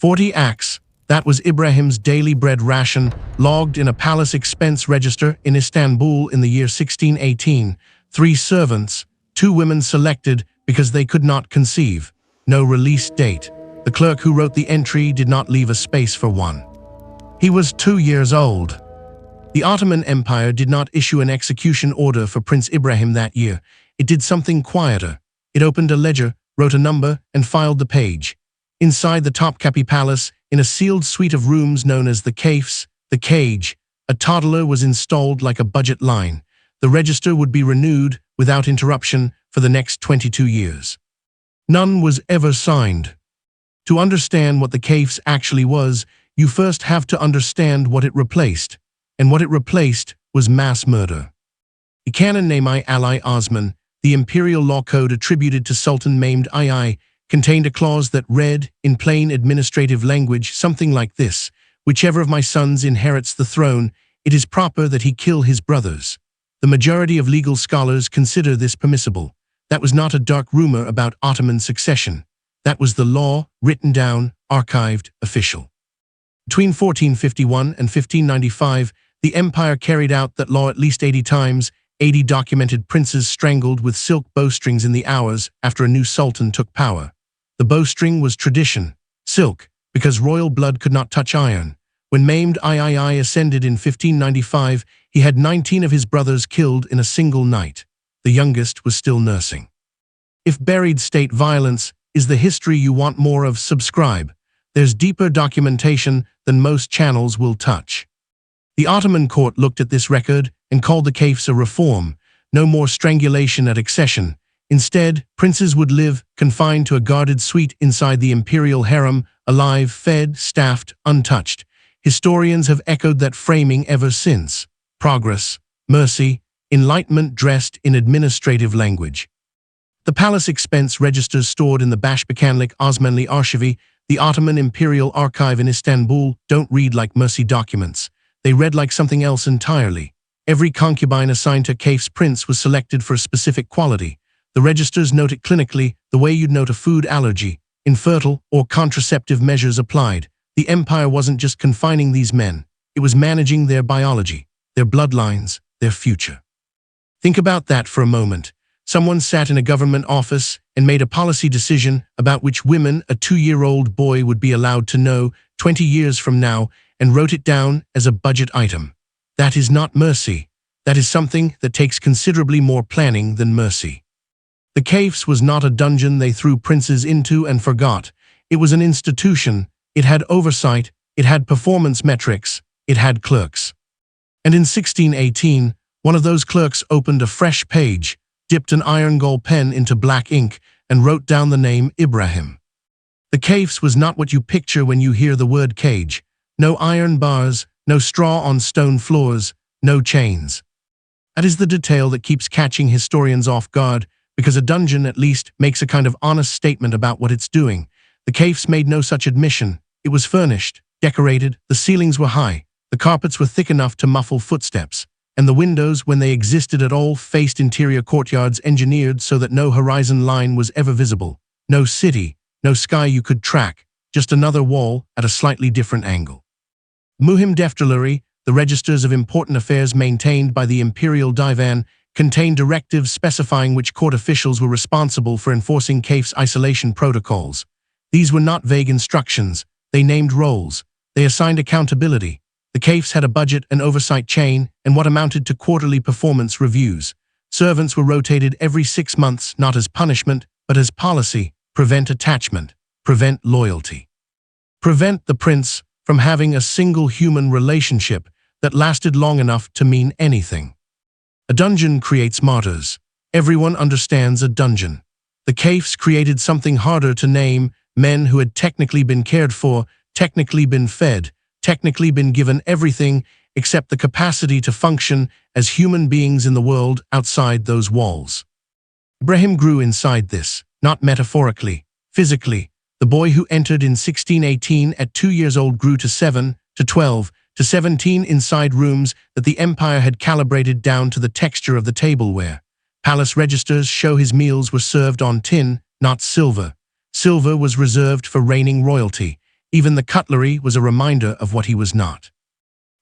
40 acts. That was Ibrahim's daily bread ration, logged in a palace expense register in Istanbul in the year 1618. 3 servants, 2 women selected because they could not conceive. No release date. The clerk who wrote the entry did not leave a space for one. He was 2 years old. The Ottoman Empire did not issue an execution order for Prince Ibrahim that year. It did something quieter. It opened a ledger, wrote a number, and filed the page. Inside the Topkapi Palace, in a sealed suite of rooms known as the Kafes, the cage, a toddler was installed like a budget line. The register would be renewed, without interruption, for the next 22 years. None was ever signed. To understand what the Kafes actually was, you first have to understand what it replaced. And what it replaced was mass murder. The canon name I Osman, the imperial law code attributed to Sultan Mehmed II, contained a clause that read, in plain administrative language, something like this: whichever of my sons inherits the throne, it is proper that he kill his brothers. The majority of legal scholars consider this permissible. That was not a dark rumor about Ottoman succession. That was the law, written down, archived, official. Between 1451 and 1595, the empire carried out that law at least 80 times. 80 documented princes strangled with silk bowstrings in the hours after a new sultan took power. The bowstring was tradition, silk, because royal blood could not touch iron. When Mehmed II ascended in 1595, he had 19 of his brothers killed in a single night. The youngest was still nursing. If buried state violence is the history you want more of, subscribe. There's deeper documentation than most channels will touch. The Ottoman court looked at this record and called the Kafes a reform. No more strangulation at accession. Instead, princes would live, confined to a guarded suite inside the imperial harem, alive, fed, staffed, untouched. Historians have echoed that framing ever since. Progress, mercy, enlightenment dressed in administrative language. The palace expense registers stored in the Başbakanlık Osmanlı Arşivi, the Ottoman Imperial Archive in Istanbul, don't read like mercy documents. They read like something else entirely. Every concubine assigned to Kafes prince was selected for a specific quality. The registers note it clinically, the way you'd note a food allergy, infertile or contraceptive measures applied. The empire wasn't just confining these men. It was managing their biology, their bloodlines, their future. Think about that for a moment. Someone sat in a government office and made a policy decision about which women a 2-year-old boy would be allowed to know 20 years from now and wrote it down as a budget item. That is not mercy. That is something that takes considerably more planning than mercy. The Kafes was not a dungeon they threw princes into and forgot. It was an institution. It had oversight. It had performance metrics. It had clerks. And in 1618, one of those clerks opened a fresh page, dipped an iron gall pen into black ink, and wrote down the name Ibrahim. The Kafes was not what you picture when you hear the word cage. No iron bars, no straw on stone floors, no chains. That is the detail that keeps catching historians off guard, because a dungeon at least makes a kind of honest statement about what it's doing. The Kafes made no such admission. It was furnished, decorated, the ceilings were high, the carpets were thick enough to muffle footsteps, and the windows, when they existed at all, faced interior courtyards engineered so that no horizon line was ever visible. No city, no sky you could track, just another wall at a slightly different angle. Muhim defterleri, the registers of important affairs maintained by the Imperial Divan, contained directives specifying which court officials were responsible for enforcing Kafes isolation protocols. These were not vague instructions. They named roles. They assigned accountability. The Kafes had a budget and oversight chain and what amounted to quarterly performance reviews. Servants were rotated every 6 months, not as punishment, but as policy. Prevent attachment. Prevent loyalty. Prevent the prince from having a single human relationship that lasted long enough to mean anything. A dungeon creates martyrs. Everyone understands a dungeon. The Kafes created something harder to name, men who had technically been cared for, technically been fed, technically been given everything except the capacity to function as human beings in the world outside those walls. Ibrahim grew inside this, not metaphorically, physically. The boy who entered in 1618 at 2 years old grew to 7, to 12, to 17 inside rooms that the empire had calibrated down to the texture of the tableware. Palace registers show his meals were served on tin, not silver. Silver was reserved for reigning royalty. Even the cutlery was a reminder of what he was not.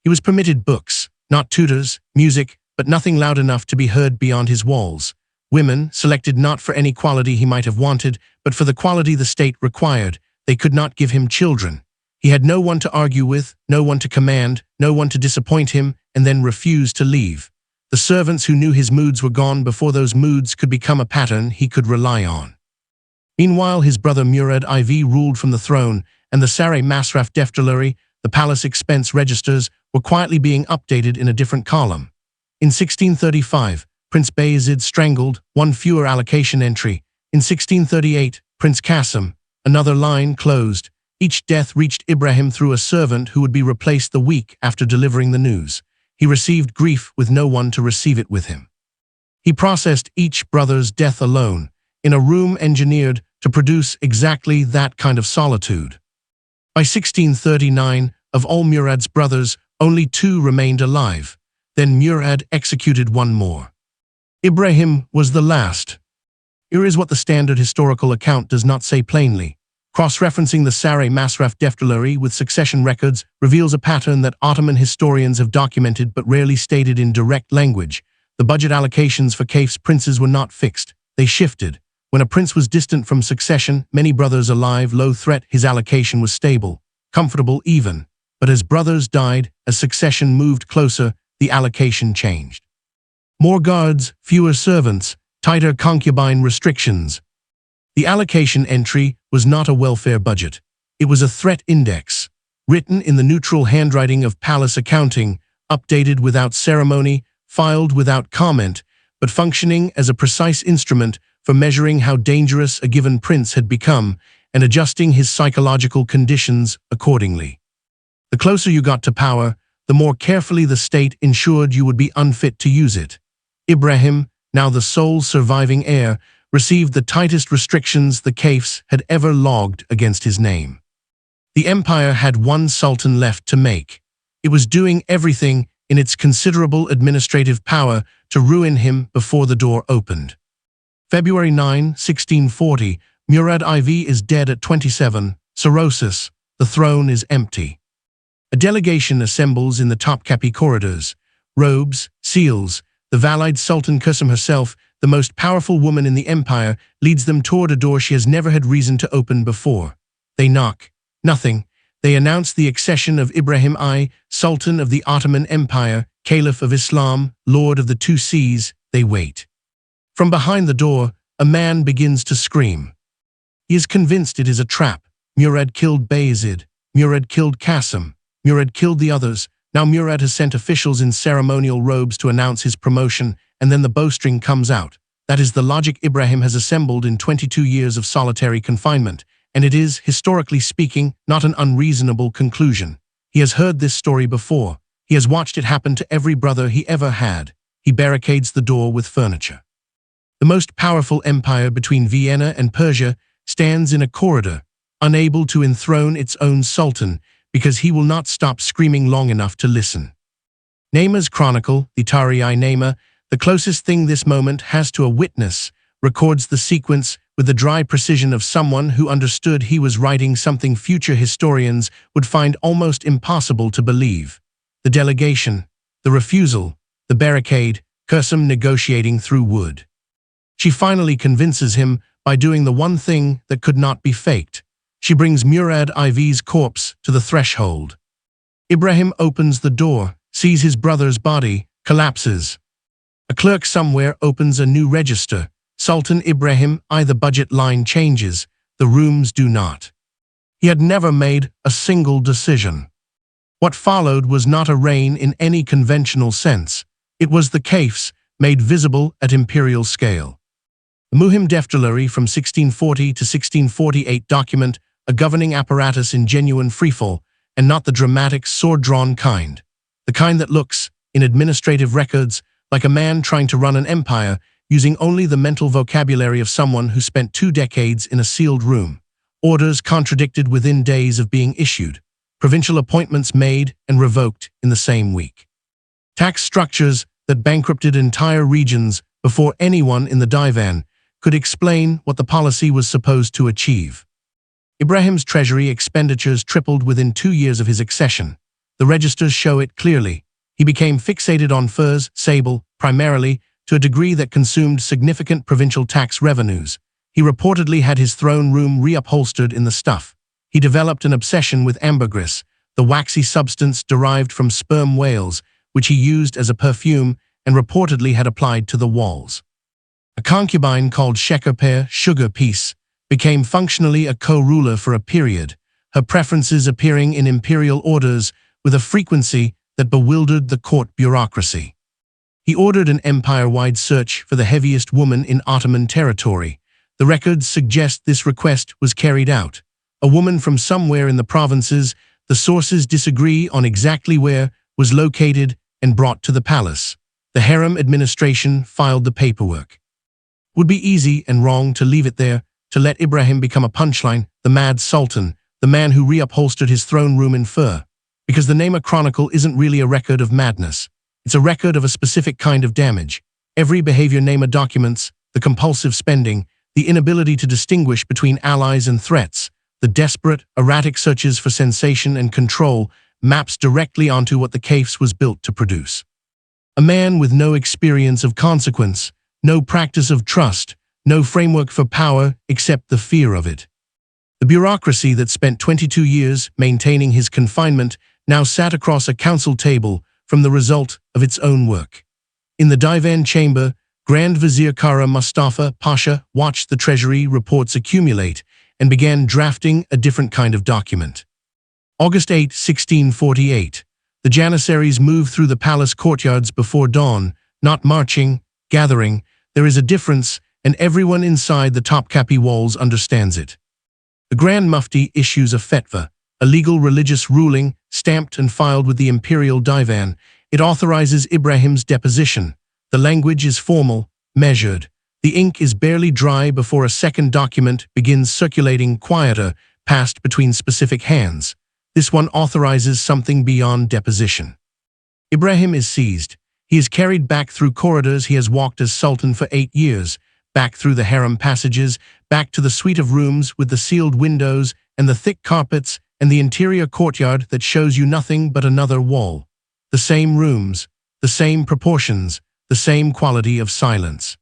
He was permitted books, not tutors, music, but nothing loud enough to be heard beyond his walls. Women, selected not for any quality he might have wanted, but for the quality the state required. They could not give him children. He had no one to argue with, no one to command, no one to disappoint him, and then refuse to leave. The servants who knew his moods were gone before those moods could become a pattern he could rely on. Meanwhile, his brother Murad IV ruled from the throne, and the Sarayı Masraf Defterleri, the palace expense registers, were quietly being updated in a different column. In 1635, Prince Bayezid strangled, one fewer allocation entry. In 1638, Prince Qasim, another line closed. Each death reached Ibrahim through a servant who would be replaced the week after delivering the news. He received grief with no one to receive it with him. He processed each brother's death alone, in a room engineered to produce exactly that kind of solitude. By 1639, of all Murad's brothers, only 2 remained alive. Then Murad executed one more. Ibrahim was the last. Here is what the standard historical account does not say plainly. Cross-referencing the Sarayı Masraf Defterleri with succession records reveals a pattern that Ottoman historians have documented but rarely stated in direct language. The budget allocations for Kafes princes were not fixed. They shifted. When a prince was distant from succession, many brothers alive, low threat, his allocation was stable, comfortable even. But as brothers died, as succession moved closer, the allocation changed. More guards, fewer servants, tighter concubine restrictions. The allocation entry was not a welfare budget. It was a threat index, written in the neutral handwriting of palace accounting, updated without ceremony, filed without comment, but functioning as a precise instrument for measuring how dangerous a given prince had become and adjusting his psychological conditions accordingly. The closer you got to power, the more carefully the state ensured you would be unfit to use it. Ibrahim, now the sole surviving heir, received the tightest restrictions the Kafes had ever logged against his name. The empire had one sultan left to make. It was doing everything in its considerable administrative power to ruin him before the door opened. February 9, 1640, Murad IV is dead at 27, cirrhosis, the throne is empty. A delegation assembles in the Topkapi corridors. Robes, seals, the Valide Sultan Qasim herself, the most powerful woman in the empire, leads them toward a door she has never had reason to open before. They knock. Nothing. They announce the accession of Ibrahim I, Sultan of the Ottoman Empire, Caliph of Islam, Lord of the Two Seas. They wait. From behind the door, a man begins to scream. He is convinced it is a trap. Murad killed Bayezid. Murad killed Qasim. Murad killed the others. Now Murad has sent officials in ceremonial robes to announce his promotion, and then the bowstring comes out. That is the logic Ibrahim has assembled in 22 years of solitary confinement, and it is, historically speaking, not an unreasonable conclusion. He has heard this story before. He has watched it happen to every brother he ever had. He barricades the door with furniture. The most powerful empire between Vienna and Persia stands in a corridor, unable to enthrone its own sultan, because he will not stop screaming long enough to listen. Neyma's chronicle, the Tarihi-Neyma, the closest thing this moment has to a witness, records the sequence with the dry precision of someone who understood he was writing something future historians would find almost impossible to believe. The delegation, the refusal, the barricade, Qasim negotiating through wood. She finally convinces him by doing the one thing that could not be faked. She brings Murad IV's corpse to the threshold. Ibrahim opens the door, sees his brother's body, collapses. A clerk somewhere opens a new register. Sultan Ibrahim I. The budget line changes. The rooms do not. He had never made a single decision. What followed was not a reign in any conventional sense. It was the Kafes made visible at imperial scale. The Muhim Defterleri from 1640 to 1648 document a governing apparatus in genuine freefall, and not the dramatic, sword-drawn kind. The kind that looks, in administrative records, like a man trying to run an empire, using only the mental vocabulary of someone who spent 2 decades in a sealed room. Orders contradicted within days of being issued. Provincial appointments made and revoked in the same week. Tax structures that bankrupted entire regions before anyone in the divan could explain what the policy was supposed to achieve. Ibrahim's treasury expenditures tripled within 2 years of his accession. The registers show it clearly. He became fixated on furs, sable, primarily, to a degree that consumed significant provincial tax revenues. He reportedly had his throne room reupholstered in the stuff. He developed an obsession with ambergris, the waxy substance derived from sperm whales, which he used as a perfume and reportedly had applied to the walls. A concubine called Şekerpare, sugar piece, became functionally a co-ruler for a period, her preferences appearing in imperial orders with a frequency that bewildered the court bureaucracy. He ordered an empire-wide search for the heaviest woman in Ottoman territory. The records suggest this request was carried out. A woman from somewhere in the provinces, the sources disagree on exactly where, was located and brought to the palace. The Harem administration filed the paperwork. Would be easy and wrong to leave it there, to let Ibrahim become a punchline, the mad Sultan, the man who reupholstered his throne room in fur. Because the name a chronicle isn't really a record of madness. It's a record of a specific kind of damage. Every behavior Nama documents, the compulsive spending, the inability to distinguish between allies and threats, the desperate, erratic searches for sensation and control, maps directly onto what the Kafes was built to produce. A man with no experience of consequence, no practice of trust, no framework for power except the fear of it. The bureaucracy that spent 22 years maintaining his confinement now sat across a council table from the result of its own work. In the divan chamber, Grand Vizier Kara Mustafa Pasha watched the treasury reports accumulate and began drafting a different kind of document. August 8, 1648. The Janissaries move through the palace courtyards before dawn, not marching, gathering. There is a difference, and everyone inside the Topkapi walls understands it. The Grand Mufti issues a fetwa, a legal religious ruling, stamped and filed with the Imperial divan. It authorizes Ibrahim's deposition. The language is formal, measured. The ink is barely dry before a second document begins circulating quieter, passed between specific hands. This one authorizes something beyond deposition. Ibrahim is seized. He is carried back through corridors he has walked as Sultan for 8 years, back through the harem passages, back to the suite of rooms with the sealed windows and the thick carpets and the interior courtyard that shows you nothing but another wall. The same rooms, the same proportions, the same quality of silence.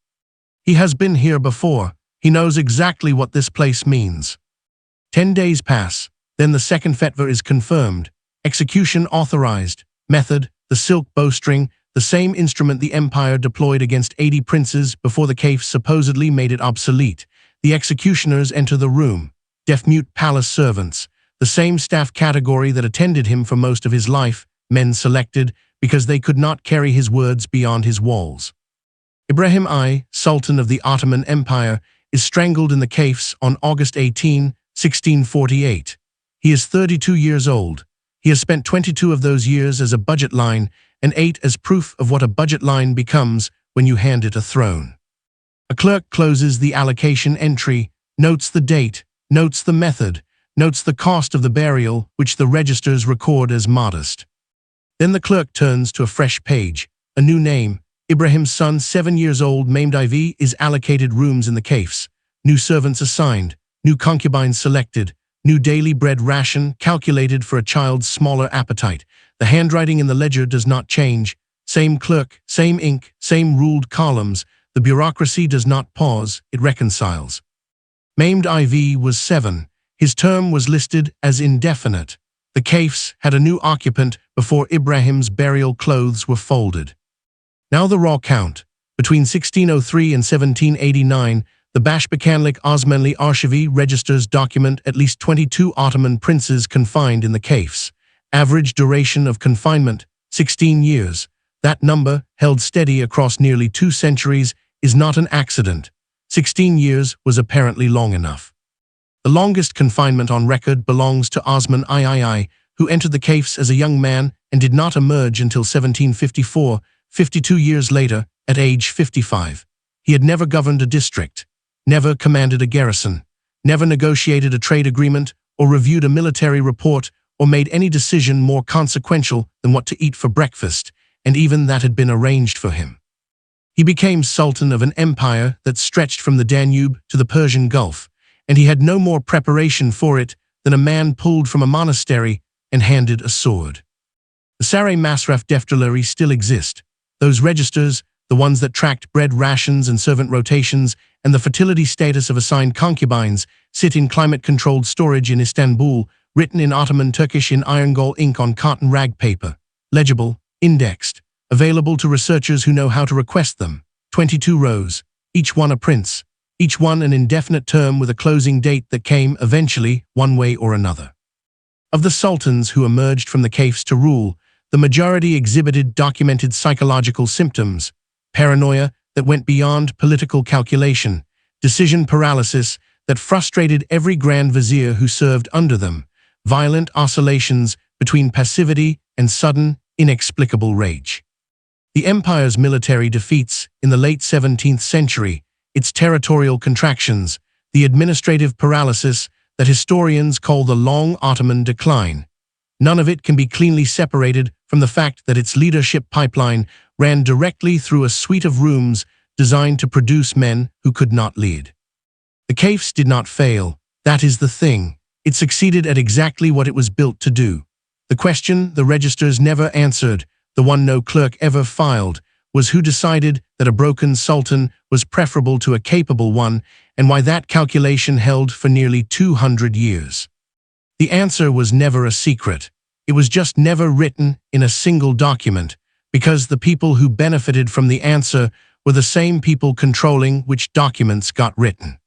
He has been here before. He knows exactly what this place means. 10 days pass, then the second fetwa is confirmed. Execution authorized. Method, the silk bowstring, the same instrument the empire deployed against 80 princes before the Kafes supposedly made it obsolete. The executioners enter the room. Deaf-mute palace servants, the same staff category that attended him for most of his life, men selected because they could not carry his words beyond his walls. Ibrahim I, Sultan of the Ottoman Empire, is strangled in the Kafes on August 18, 1648. He is 32 years old. He has spent 22 of those years as a budget line and 8 as proof of what a budget line becomes when you hand it a throne. A clerk closes the allocation entry, notes the date, notes the method, notes the cost of the burial, which the registers record as modest. Then the clerk turns to a fresh page, a new name. Ibrahim's son, 7 years old, named IV, is allocated rooms in the Kafes. New servants assigned, new concubines selected, new daily bread ration calculated for a child's smaller appetite. The handwriting in the ledger does not change. Same clerk, same ink, same ruled columns. The bureaucracy does not pause, it reconciles. Maimed IV was 7. His term was listed as indefinite. The Kafes had a new occupant before Ibrahim's burial clothes were folded. Now the raw count. Between 1603 and 1789, the Başbakanlık Osmanlı Arşivi registers document at least 22 Ottoman princes confined in the Kafes. Average duration of confinement, 16 years. That number, held steady across nearly 2 centuries, is not an accident. 16 years was apparently long enough. The longest confinement on record belongs to Osman III, who entered the Kafes as a young man and did not emerge until 1754, 52 years later, at age 55. He had never governed a district, never commanded a garrison, never negotiated a trade agreement or reviewed a military report or made any decision more consequential than what to eat for breakfast, and even that had been arranged for him. He became Sultan of an empire that stretched from the Danube to the Persian Gulf, and he had no more preparation for it than a man pulled from a monastery and handed a sword. The Sarayı Masraf Defterleri still exist. Those registers, the ones that tracked bread rations and servant rotations and the fertility status of assigned concubines, sit in climate-controlled storage in Istanbul, written in Ottoman Turkish in iron-gall ink on cotton rag paper, legible, indexed, available to researchers who know how to request them. 22 rows, each one a prince, each one an indefinite term with a closing date that came, eventually, one way or another. Of the sultans who emerged from the Kafes to rule, the majority exhibited documented psychological symptoms: paranoia that went beyond political calculation, decision paralysis that frustrated every grand vizier who served under them, violent oscillations between passivity and sudden, inexplicable rage. The empire's military defeats in the late 17th century, its territorial contractions, the administrative paralysis that historians call the long Ottoman decline. None of it can be cleanly separated from the fact that its leadership pipeline ran directly through a suite of rooms designed to produce men who could not lead. The Kafes did not fail, that is the thing. It succeeded at exactly what it was built to do. The question the registers never answered, the one no clerk ever filed, was who decided that a broken sultan was preferable to a capable one, and why that calculation held for nearly 200 years. The answer was never a secret. It was just never written in a single document, because the people who benefited from the answer were the same people controlling which documents got written.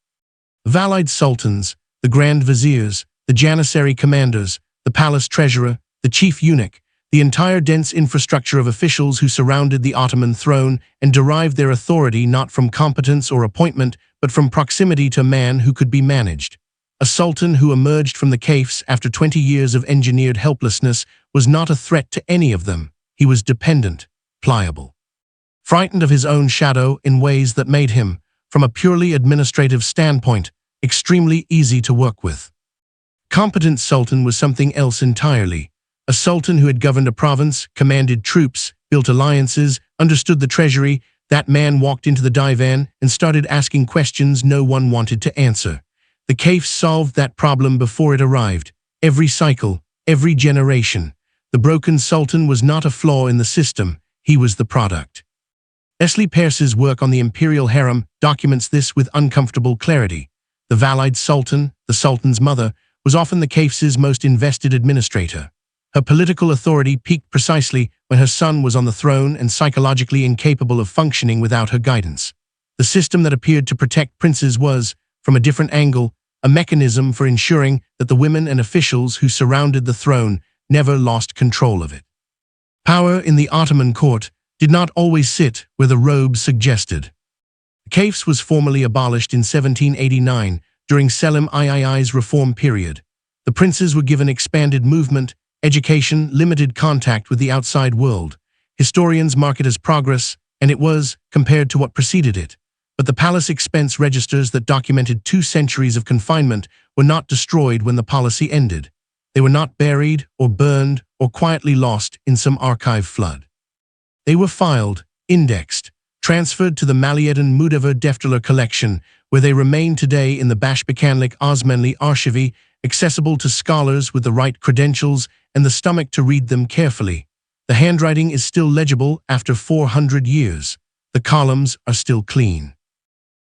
Valide sultans, the grand viziers, the janissary commanders, the palace treasurer, the chief eunuch, the entire dense infrastructure of officials who surrounded the Ottoman throne and derived their authority not from competence or appointment, but from proximity to man who could be managed. A sultan who emerged from the Kafes after 20 years of engineered helplessness was not a threat to any of them. He was dependent, pliable, frightened of his own shadow in ways that made him, from a purely administrative standpoint, extremely easy to work with. Competent sultan was something else entirely. A sultan who had governed a province, commanded troops, built alliances, understood the treasury. That man walked into the divan and started asking questions no one wanted to answer. The Kafes solved that problem before it arrived. Every cycle, every generation. The broken sultan was not a flaw in the system, he was the product. Peirce's work on the Imperial Harem documents this with uncomfortable clarity. The Valide Sultan, the Sultan's mother, was often the Kafes' most invested administrator. Her political authority peaked precisely when her son was on the throne and psychologically incapable of functioning without her guidance. The system that appeared to protect princes was, from a different angle, a mechanism for ensuring that the women and officials who surrounded the throne never lost control of it. Power in the Ottoman court did not always sit where the robes suggested. The Kafes was formally abolished in 1789 during Selim III's reform period. The princes were given expanded movement, education, limited contact with the outside world. Historians mark it as progress, and it was, compared to what preceded it. But the palace expense registers that documented 2 centuries of confinement were not destroyed when the policy ended. They were not buried or burned or quietly lost in some archive flood. They were filed, indexed, transferred to the Maliyeden Mudevir Defterler collection, where they remain today in the Başbakanlık Osmanlı Arşivi, accessible to scholars with the right credentials and the stomach to read them carefully. The handwriting is still legible after 400 years. The columns are still clean.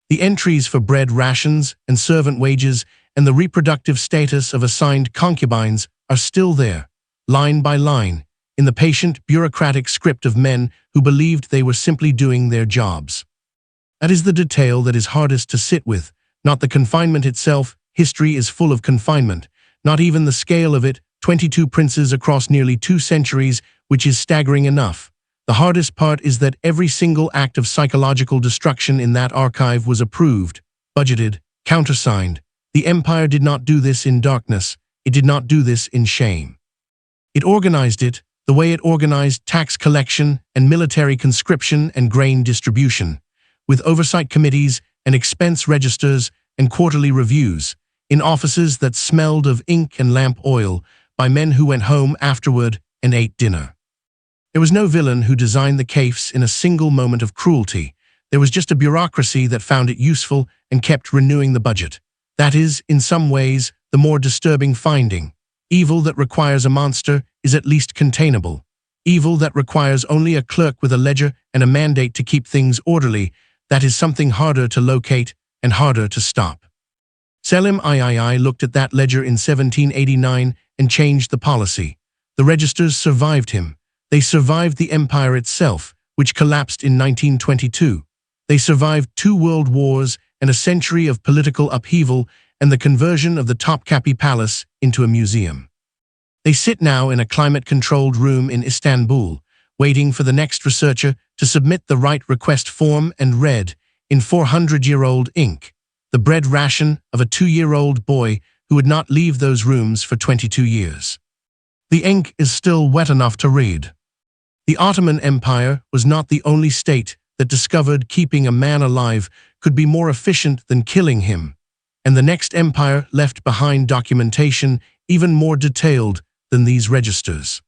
The entries for bread rations and servant wages and the reproductive status of assigned concubines are still there, line by line, in the patient, bureaucratic script of men who believed they were simply doing their jobs. That is the detail that is hardest to sit with, not the confinement itself. History is full of confinement, not even the scale of it, 22 princes across nearly 2 centuries, which is staggering enough. The hardest part is that every single act of psychological destruction in that archive was approved, budgeted, countersigned. The empire did not do this in darkness. It did not do this in shame. It organized it the way it organized tax collection and military conscription and grain distribution, with oversight committees and expense registers and quarterly reviews, in offices that smelled of ink and lamp oil, by men who went home afterward and ate dinner. There was no villain who designed the Kafes in a single moment of cruelty. There was just a bureaucracy that found it useful and kept renewing the budget. That is, in some ways, the more disturbing finding. Evil that requires a monster is at least containable. Evil that requires only a clerk with a ledger and a mandate to keep things orderly, that is something harder to locate and harder to stop. Selim III looked at that ledger in 1789 and changed the policy. The registers survived him. They survived the empire itself, which collapsed in 1922. They survived 2 world wars and a century of political upheaval and the conversion of the Topkapı Palace into a museum. They sit now in a climate-controlled room in Istanbul, waiting for the next researcher to submit the right request form and read, in 400-year-old ink, the bread ration of a 2-year-old boy who would not leave those rooms for 22 years. The ink is still wet enough to read. The Ottoman Empire was not the only state that discovered keeping a man alive could be more efficient than killing him, and the next empire left behind documentation even more detailed than these registers.